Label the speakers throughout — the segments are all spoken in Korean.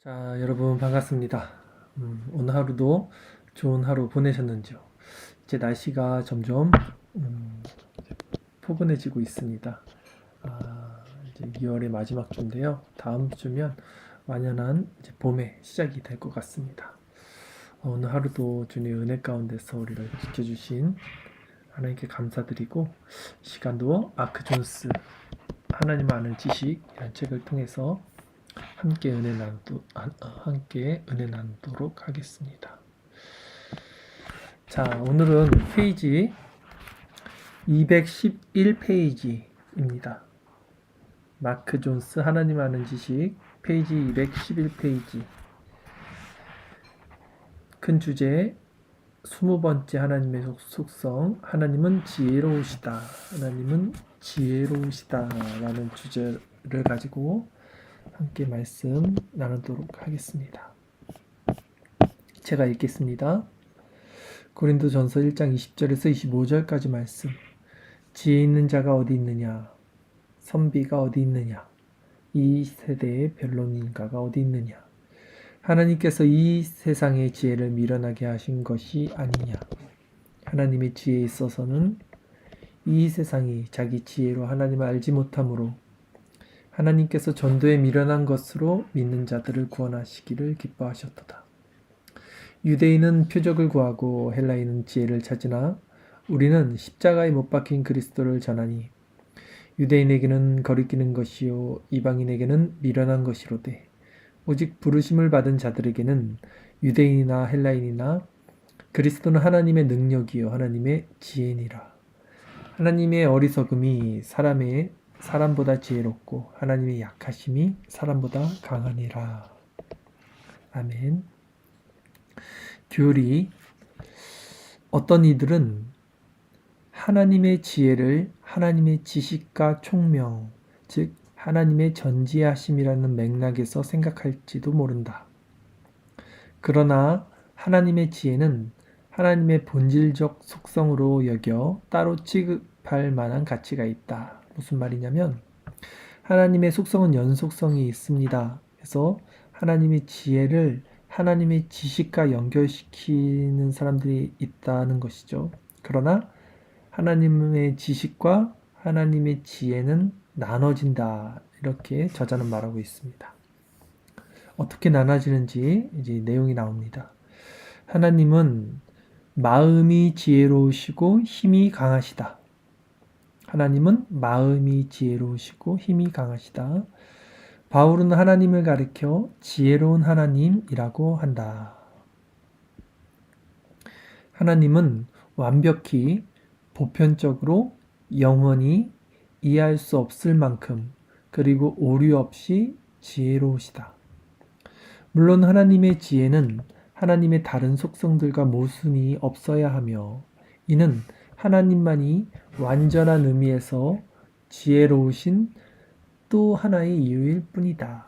Speaker 1: 자, 여러분 반갑습니다. 오늘 하루도 좋은 하루 보내셨는지요? 이제 날씨가 점점 포근해지고 있습니다. 이제 2월의 마지막 주인데요. 다음 주면 완연한 이제 봄의 시작이 될 것 같습니다. 오늘 하루도 주님의 은혜 가운데서 우리를 지켜주신 하나님께 감사드리고, 시간도 마크 존스 하나님 아는 지식이라는 책을 통해서 함께 은혜 나누도록 하겠습니다. 자, 오늘은 페이지 211페이지입니다. 마크 존스 하나님 아는 지식 페이지 211페이지. 큰 주제 20번째 하나님의 속성, 하나님은 지혜로우시다. 하나님은 지혜로우시다 라는 주제를 가지고 함께 말씀 나누도록 하겠습니다. 제가 읽겠습니다. 고린도전서 1장 20절에서 25절까지 말씀. 지혜 있는 자가 어디 있느냐? 선비가 어디 있느냐? 이 세대의 변론인가가 어디 있느냐? 하나님께서 이 세상의 지혜를 미련하게 하신 것이 아니냐? 하나님의 지혜에 있어서는 이 세상이 자기 지혜로 하나님을 알지 못하므로 하나님께서 전도에 미련한 것으로 믿는 자들을 구원하시기를 기뻐하셨도다. 유대인은 표적을 구하고 헬라인은 지혜를 찾으나 우리는 십자가에 못 박힌 그리스도를 전하니 유대인에게는 거리끼는 것이요 이방인에게는 미련한 것이로되 오직 부르심을 받은 자들에게는 유대인이나 헬라인이나 그리스도는 하나님의 능력이요 하나님의 지혜니라. 하나님의 어리석음이 사람보다 지혜롭고 하나님의 약하심이 사람보다 강하니라. 아멘. 교리. 어떤 이들은 하나님의 지혜를 하나님의 지식과 총명, 즉 하나님의 전지하심이라는 맥락에서 생각할지도 모른다. 그러나 하나님의 지혜는 하나님의 본질적 속성으로 여겨 따로 취급할 만한 가치가 있다. 무슨 말이냐면 하나님의 속성은 연속성이 있습니다. 그래서 하나님의 지혜를 하나님의 지식과 연결시키는 사람들이 있다는 것이죠. 그러나 하나님의 지식과 하나님의 지혜는 나눠진다. 이렇게 저자는 말하고 있습니다. 어떻게 나눠지는지 이제 내용이 나옵니다. 하나님은 마음이 지혜로우시고 힘이 강하시다. 하나님은 마음이 지혜로우시고 힘이 강하시다. 바울은 하나님을 가리켜 지혜로운 하나님이라고 한다. 하나님은 완벽히 보편적으로 영원히 이해할 수 없을 만큼 그리고 오류 없이 지혜로우시다. 물론 하나님의 지혜는 하나님의 다른 속성들과 모순이 없어야 하며 이는 하나님만이 완전한 의미에서 지혜로우신 또 하나의 이유일 뿐이다.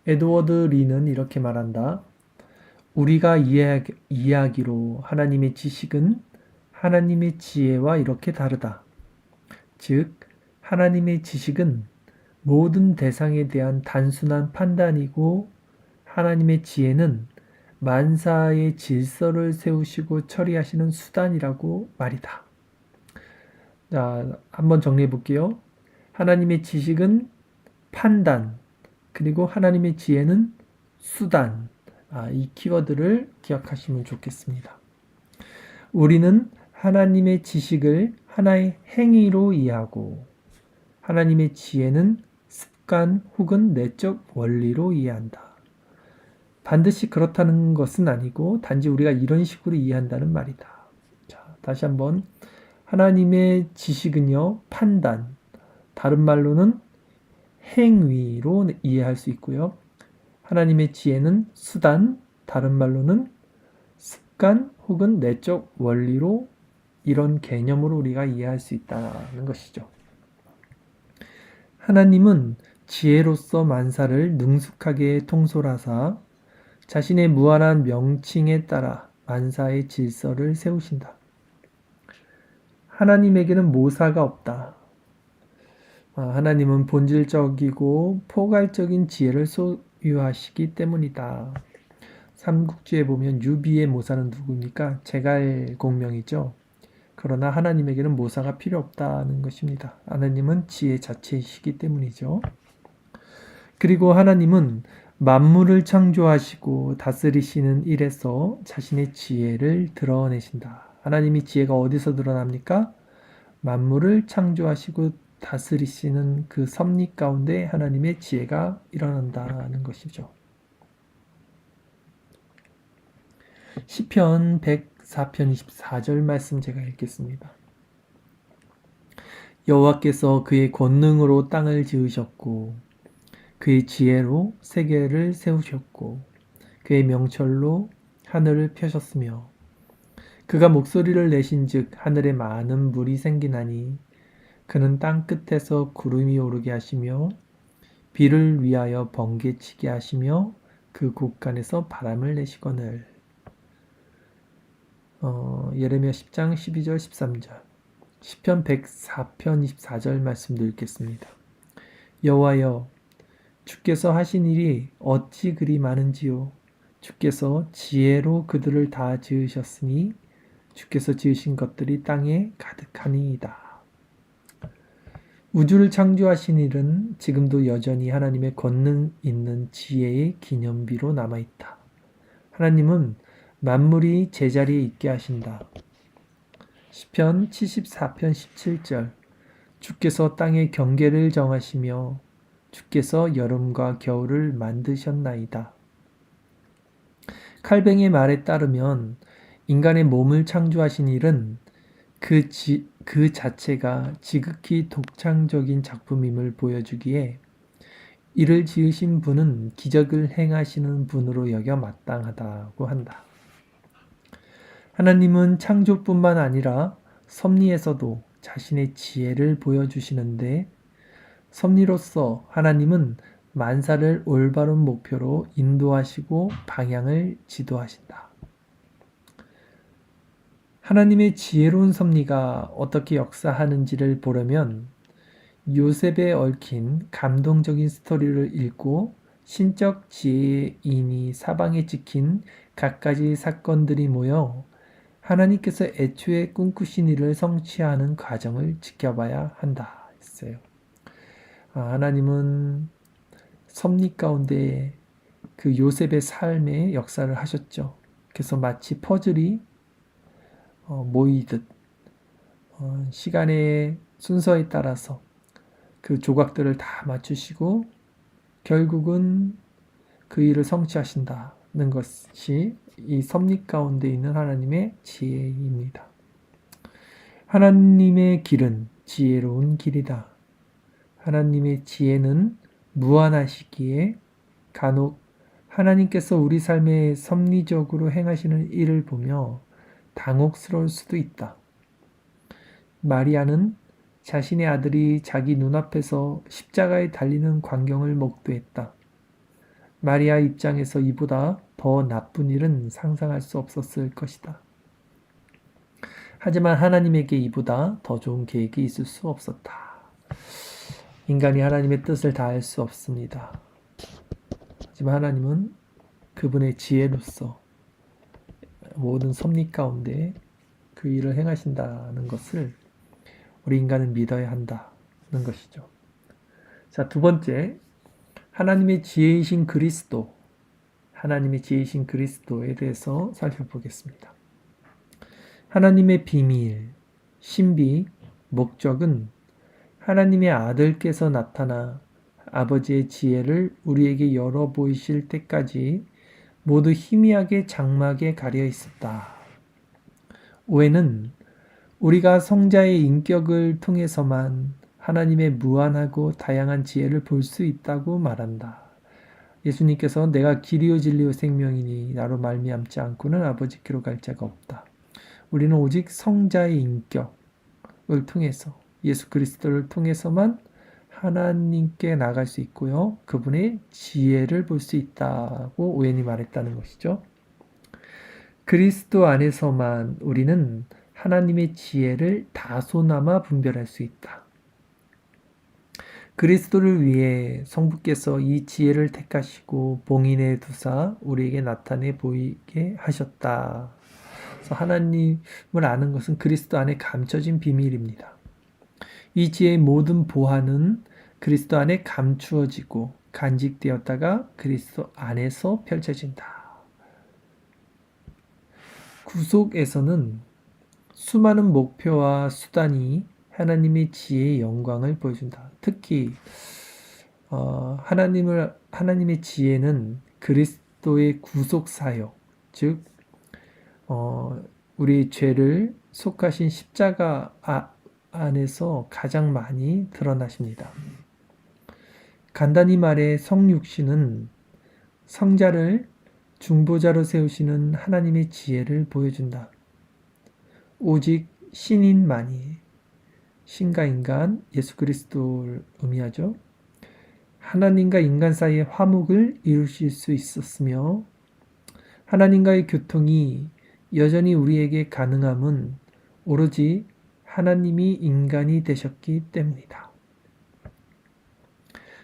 Speaker 1: 에드워드 리는 이렇게 말한다. 우리가 이해하기로 하나님의 지식은 하나님의 지혜와 이렇게 다르다. 즉, 하나님의 지식은 모든 대상에 대한 단순한 판단이고 하나님의 지혜는 만사의 질서를 세우시고 처리하시는 수단이라고 말이다. 자, 한번 정리해 볼게요. 하나님의 지식은 판단, 그리고 하나님의 지혜는 수단. 이 키워드를 기억하시면 좋겠습니다. 우리는 하나님의 지식을 하나의 행위로 이해하고 하나님의 지혜는 습관 혹은 내적 원리로 이해한다. 반드시 그렇다는 것은 아니고 단지 우리가 이런 식으로 이해한다는 말이다. 자, 다시 한번. 하나님의 지식은요, 판단, 다른 말로는 행위로 이해할 수 있고요. 하나님의 지혜는 수단, 다른 말로는 습관 혹은 내적 원리로 이런 개념으로 우리가 이해할 수 있다는 것이죠. 하나님은 지혜로서 만사를 능숙하게 통솔하사 자신의 무한한 명칭에 따라 만사의 질서를 세우신다. 하나님에게는 모사가 없다. 하나님은 본질적이고 포괄적인 지혜를 유하시기 때문이다. 삼국지에 보면 유비의 모사는 누구입니까? 제갈공명이죠. 그러나 하나님에게는 모사가 필요 없다는 것입니다. 하나님은 지혜 자체이시기 때문이죠. 그리고 하나님은 만물을 창조하시고 다스리시는 일에서 자신의 지혜를 드러내신다. 하나님이 지혜가 어디서 드러납니까? 만물을 창조하시고 다스리시는 그 섭리 가운데 하나님의 지혜가 일어난다는 것이죠. 시편 104편 24절 말씀 제가 읽겠습니다. 여호와께서 그의 권능으로 땅을 지으셨고 그의 지혜로 세계를 세우셨고 그의 명철로 하늘을 펴셨으며 그가 목소리를 내신즉 하늘에 많은 물이 생기나니 그는 땅 끝에서 구름이 오르게 하시며 비를 위하여 번개치게 하시며 그 곳간에서 바람을 내시거늘. 예레미야 10장 12절 13절 시편 104편 24절 말씀도 읽겠습니다. 여호와여 주께서 하신 일이 어찌 그리 많은지요. 주께서 지혜로 그들을 다 지으셨으니 주께서 지으신 것들이 땅에 가득하니이다. 우주를 창조하신 일은 지금도 여전히 하나님의 권능 있는 지혜의 기념비로 남아있다. 하나님은 만물이 제자리에 있게 하신다. 시편 74편 17절 주께서 땅의 경계를 정하시며 주께서 여름과 겨울을 만드셨나이다. 칼뱅의 말에 따르면 인간의 몸을 창조하신 일은 그 자체가 지극히 독창적인 작품임을 보여주기에 이를 지으신 분은 기적을 행하시는 분으로 여겨 마땅하다고 한다. 하나님은 창조뿐만 아니라 섭리에서도 자신의 지혜를 보여주시는데 섭리로서 하나님은 만사를 올바른 목표로 인도하시고 방향을 지도하신다. 하나님의 지혜로운 섭리가 어떻게 역사하는지를 보려면 요셉에 얽힌 감동적인 스토리를 읽고 신적 지혜의 인이 사방에 찍힌 갖가지 사건들이 모여 하나님께서 애초에 꿈꾸신 일을 성취하는 과정을 지켜봐야 한다 했어요. 하나님은 섭리 가운데 그 요셉의 삶의 역사를 하셨죠. 그래서 마치 퍼즐이 모이듯 시간의 순서에 따라서 그 조각들을 다 맞추시고 결국은 그 일을 성취하신다는 것이 이 섭리 가운데 있는 하나님의 지혜입니다. 하나님의 길은 지혜로운 길이다. 하나님의 지혜는 무한하시기에 간혹 하나님께서 우리 삶에 섭리적으로 행하시는 일을 보며 당혹스러울 수도 있다. 마리아는 자신의 아들이 자기 눈앞에서 십자가에 달리는 광경을 목도했다. 마리아 입장에서 이보다 더 나쁜 일은 상상할 수 없었을 것이다. 하지만 하나님에게 이보다 더 좋은 계획이 있을 수 없었다. 인간이 하나님의 뜻을 다할 수 없습니다. 하지만 하나님은 그분의 지혜로서 모든 섭리 가운데 그 일을 행하신다는 것을 우리 인간은 믿어야 한다는 것이죠. 자, 두 번째, 하나님의 지혜이신 그리스도, 하나님의 지혜이신 그리스도에 대해서 살펴보겠습니다. 하나님의 비밀, 신비, 목적은 하나님의 아들께서 나타나 아버지의 지혜를 우리에게 열어 보이실 때까지 모두 희미하게 장막에 가려 있었다. 오해는 우리가 성자의 인격을 통해서만 하나님의 무한하고 다양한 지혜를 볼 수 있다고 말한다. 예수님께서 내가 길이요 진리요 생명이니 나로 말미암지 않고는 아버지께로 갈 자가 없다. 우리는 오직 성자의 인격을 통해서 예수 그리스도를 통해서만 하나님께 나갈 수 있고요. 그분의 지혜를 볼 수 있다고 오웬이 말했다는 것이죠. 그리스도 안에서만 우리는 하나님의 지혜를 다소나마 분별할 수 있다. 그리스도를 위해 성부께서 이 지혜를 택하시고 봉인해 두사 우리에게 나타내 보이게 하셨다. 그래서 하나님을 아는 것은 그리스도 안에 감춰진 비밀입니다. 이 지혜의 모든 보화는 그리스도 안에 감추어지고 간직되었다가 그리스도 안에서 펼쳐진다. 구속에서는 수많은 목표와 수단이 하나님의 지혜의 영광을 보여준다. 특히 하나님의 지혜는 그리스도의 구속 사역, 즉 우리 죄를 속하신 십자가 안에서 가장 많이 드러나십니다. 간단히 말해 성육신은 성자를 중보자로 세우시는 하나님의 지혜를 보여준다. 오직 신인만이, 신과 인간, 예수 그리스도를 의미하죠. 하나님과 인간 사이의 화목을 이루실 수 있었으며 하나님과의 교통이 여전히 우리에게 가능함은 오로지 하나님이 인간이 되셨기 때문이다.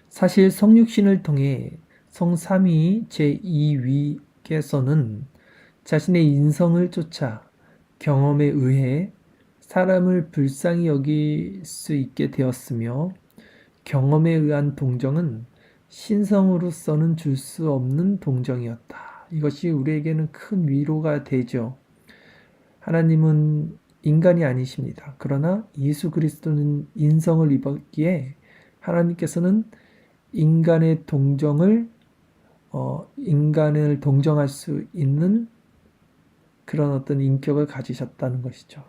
Speaker 1: 사실 성육신을 통해 성삼위 제2위께서는 자신의 인성을 쫓아 경험에 의해 사람을 불쌍히 여길 수 있게 되었으며 경험에 의한 동정은 신성으로서는 줄 수 없는 동정이었다. 이것이 우리에게는 큰 위로가 되죠. 하나님은 인간이 아니십니다. 그러나 예수 그리스도는 인성을 입었기에 하나님께서는 인간의 인간을 동정할 수 있는 그런 어떤 인격을 가지셨다는 것이죠.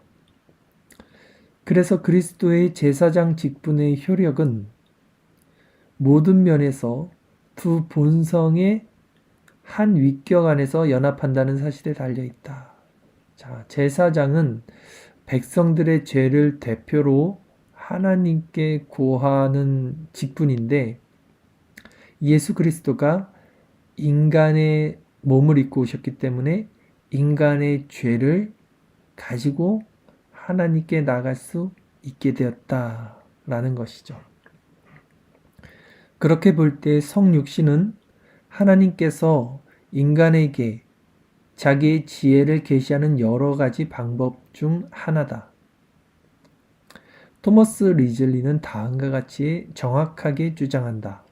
Speaker 1: 그래서 그리스도의 제사장 직분의 효력은 모든 면에서 두 본성의 한 위격 안에서 연합한다는 사실에 달려 있다. 자, 제사장은 백성들의 죄를 대표로 하나님께 고하는 직분인데 예수 그리스도가 인간의 몸을 입고 오셨기 때문에 인간의 죄를 가지고 하나님께 나갈 수 있게 되었다라는 것이죠. 그렇게 볼 때 성육신은 하나님께서 인간에게 자기의 지혜를 계시하는 여러 가지 방법 중 하나다. 토머스 리즐리는 다음과 같이 정확하게 주장한다.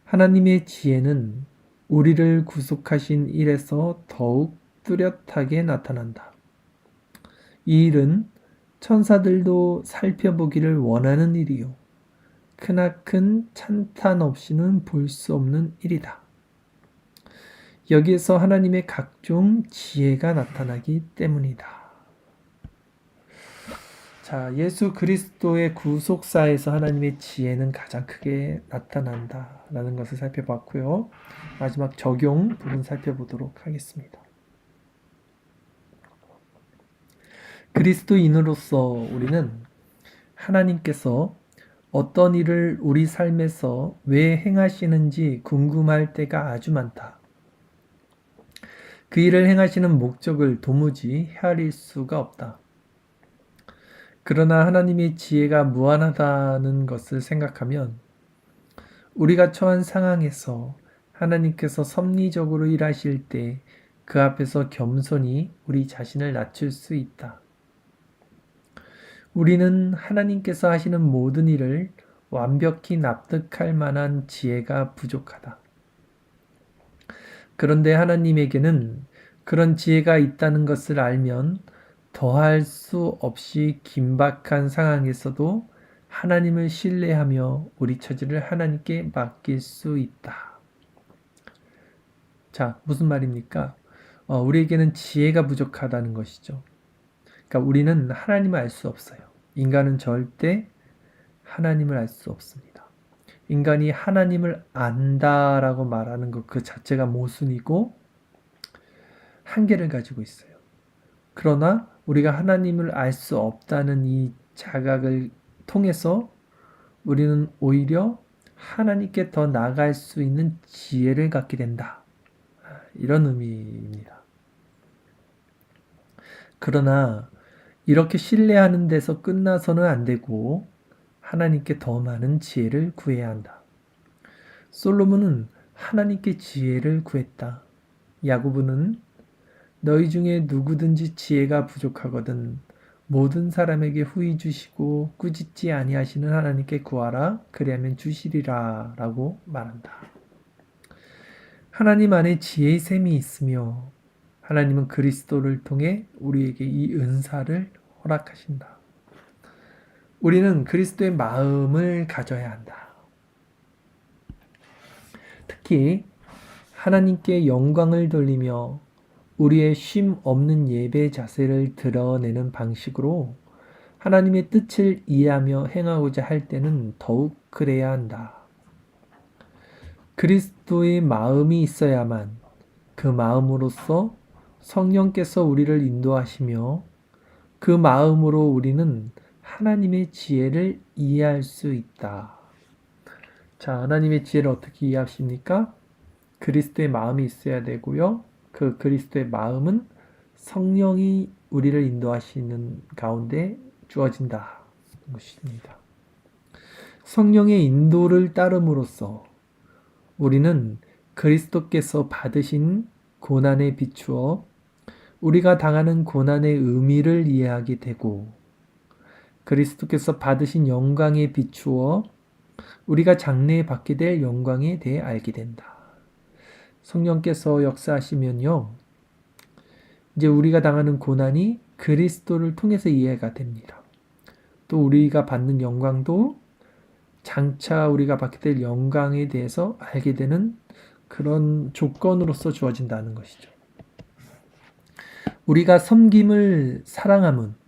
Speaker 1: 하나님의 지혜는 우리를 구속하신 일에서 더욱 뚜렷하게 나타난다. 이 일은 천사들도 살펴보기를 원하는 일이요. 크나큰 찬탄 없이는 볼 수 없는 일이다. 여기에서 하나님의 각종 지혜가 나타나기 때문이다. 자, 예수 그리스도의 구속사에서 하나님의 지혜는 가장 크게 나타난다라는 것을 살펴봤고요. 마지막 적용 부분 살펴보도록 하겠습니다. 그리스도인으로서 우리는 하나님께서 어떤 일을 우리 삶에서 왜 행하시는지 궁금할 때가 아주 많다. 그 일을 행하시는 목적을 도무지 헤아릴 수가 없다. 그러나 하나님의 지혜가 무한하다는 것을 생각하면 우리가 처한 상황에서 하나님께서 섭리적으로 일하실 때 그 앞에서 겸손히 우리 자신을 낮출 수 있다. 우리는 하나님께서 하시는 모든 일을 완벽히 납득할 만한 지혜가 부족하다. 그런데 하나님에게는 그런 지혜가 있다는 것을 알면 더할 수 없이 긴박한 상황에서도 하나님을 신뢰하며 우리 처지를 하나님께 맡길 수 있다. 자, 무슨 말입니까? 우리에게는 지혜가 부족하다는 것이죠. 그러니까 우리는 하나님을 알 수 없어요. 인간은 절대 하나님을 알 수 없습니다. 인간이 하나님을 안다라고 말하는 것 그 자체가 모순이고 한계를 가지고 있어요. 그러나 우리가 하나님을 알 수 없다는 이 자각을 통해서 우리는 오히려 하나님께 더 나아갈 수 있는 지혜를 갖게 된다. 이런 의미입니다. 그러나 이렇게 신뢰하는 데서 끝나서는 안 되고 하나님께 더 많은 지혜를 구해야 한다. 솔로몬은 하나님께 지혜를 구했다. 야고보는 너희 중에 누구든지 지혜가 부족하거든 모든 사람에게 후히 주시고 꾸짖지 아니하시는 하나님께 구하라 그리하면 주시리라 라고 말한다. 하나님 안에 지혜의 샘이 있으며 하나님은 그리스도를 통해 우리에게 이 은사를 허락하신다. 우리는 그리스도의 마음을 가져야 한다. 특히 하나님께 영광을 돌리며 우리의 쉼 없는 예배 자세를 드러내는 방식으로 하나님의 뜻을 이해하며 행하고자 할 때는 더욱 그래야 한다. 그리스도의 마음이 있어야만 그 마음으로써 성령께서 우리를 인도하시며 그 마음으로 우리는 하나님의 지혜를 이해할 수 있다. 자, 하나님의 지혜를 어떻게 이해하십니까? 그리스도의 마음이 있어야 되고요. 그 그리스도의 마음은 성령이 우리를 인도하시는 가운데 주어진다. 것입니다. 성령의 인도를 따름으로써 우리는 그리스도께서 받으신 고난에 비추어 우리가 당하는 고난의 의미를 이해하게 되고 그리스도께서 받으신 영광에 비추어 우리가 장래에 받게 될 영광에 대해 알게 된다. 성령께서 역사하시면요. 이제 우리가 당하는 고난이 그리스도를 통해서 이해가 됩니다. 또 우리가 받는 영광도 장차 우리가 받게 될 영광에 대해서 알게 되는 그런 조건으로서 주어진다는 것이죠. 우리가 섬김을 사랑함은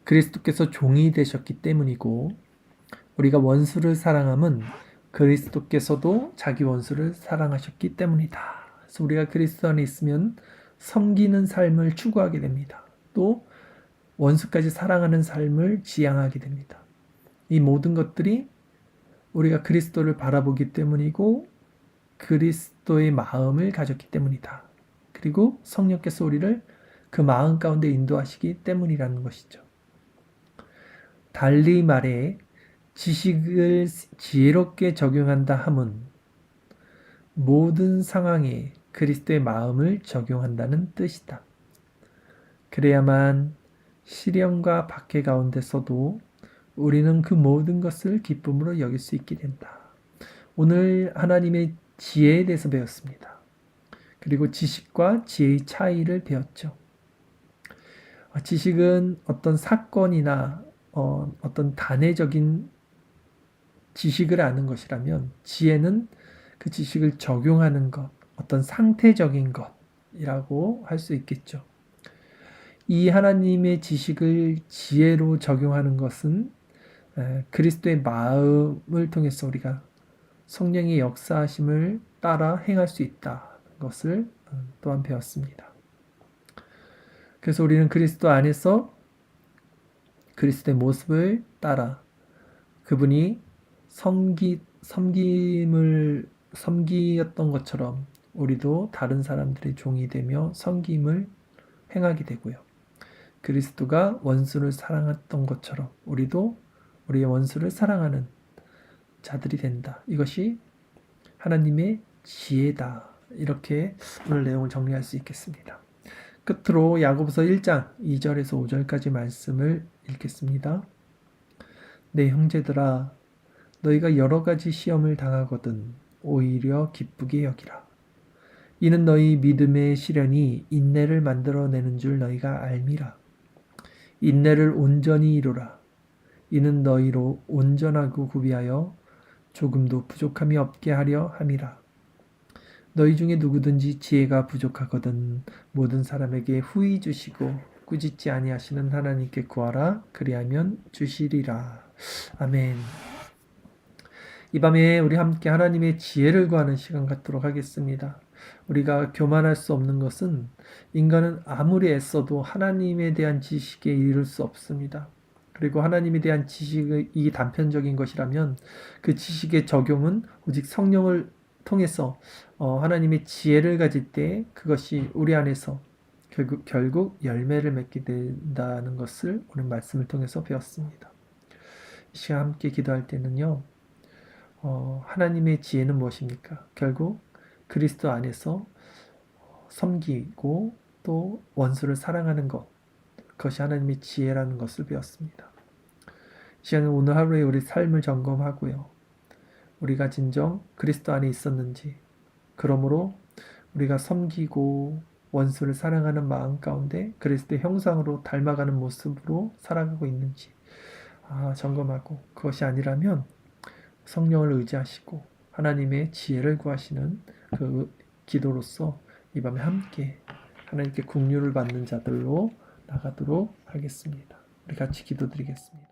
Speaker 1: 그리스도께서 종이 되셨기 때문이고 우리가 원수를 사랑함은 그리스도께서도 자기 원수를 사랑하셨기 때문이다. 그래서 우리가 그리스도 안에 있으면 섬기는 삶을 추구하게 됩니다. 또 원수까지 사랑하는 삶을 지향하게 됩니다. 이 모든 것들이 우리가 그리스도를 바라보기 때문이고 그리스도의 마음을 가졌기 때문이다. 그리고 성령께서 우리를 그 마음 가운데 인도하시기 때문이라는 것이죠. 달리 말해 지식을 지혜롭게 적용한다 함은 모든 상황에 그리스도의 마음을 적용한다는 뜻이다. 그래야만 시련과 박해 가운데서도 우리는 그 모든 것을 기쁨으로 여길 수 있게 된다. 오늘 하나님의 지혜에 대해서 배웠습니다. 그리고 지식과 지혜의 차이를 배웠죠. 지식은 어떤 사건이나 어떤 단회적인 지식을 아는 것이라면 지혜는 그 지식을 적용하는 것, 어떤 상태적인 것이라고 할 수 있겠죠. 이 하나님의 지식을 지혜로 적용하는 것은 그리스도의 마음을 통해서 우리가 성령의 역사하심을 따라 행할 수 있다는 것을 또한 배웠습니다. 그래서 우리는 그리스도 안에서 그리스도의 모습을 따라 그분이 섬기였던 것처럼 우리도 다른 사람들의 종이 되며 섬김을 행하게 되고요. 그리스도가 원수를 사랑했던 것처럼 우리도 우리의 원수를 사랑하는 자들이 된다. 이것이 하나님의 지혜다. 이렇게 오늘 내용을 정리할 수 있겠습니다. 끝으로 야고보서 1장 2절에서 5절까지 말씀을 읽겠습니다. 내 형제들아 너희가 여러 가지 시험을 당하거든 오히려 기쁘게 여기라. 이는 너희 믿음의 시련이 인내를 만들어내는 줄 너희가 알미라. 인내를 온전히 이루라. 이는 너희로 온전하고 구비하여 조금도 부족함이 없게 하려 함이라. 너희 중에 누구든지 지혜가 부족하거든 모든 사람에게 후히 주시고 꾸짖지 아니하시는 하나님께 구하라 그리하면 주시리라. 아멘. 이 밤에 우리 함께 하나님의 지혜를 구하는 시간 갖도록 하겠습니다. 우리가 교만할 수 없는 것은 인간은 아무리 애써도 하나님에 대한 지식에 이를 수 없습니다. 그리고 하나님에 대한 지식이 단편적인 것이라면 그 지식의 적용은 오직 성령을 통해서 하나님의 지혜를 가질 때 그것이 우리 안에서 결국 열매를 맺게 된다는 것을 오늘 말씀을 통해서 배웠습니다. 이 시간 함께 기도할 때는요, 하나님의 지혜는 무엇입니까? 결국 그리스도 안에서 섬기고 또 원수를 사랑하는 것, 그것이 하나님의 지혜라는 것을 배웠습니다. 이 시간은 오늘 하루의 우리 삶을 점검하고요. 우리가 진정 그리스도 안에 있었는지, 그러므로 우리가 섬기고 원수를 사랑하는 마음 가운데 그리스도의 형상으로 닮아가는 모습으로 살아가고 있는지 점검하고, 그것이 아니라면 성령을 의지하시고 하나님의 지혜를 구하시는 그 기도로서 이 밤에 함께 하나님께 긍휼을 받는 자들로 나가도록 하겠습니다. 우리 같이 기도드리겠습니다.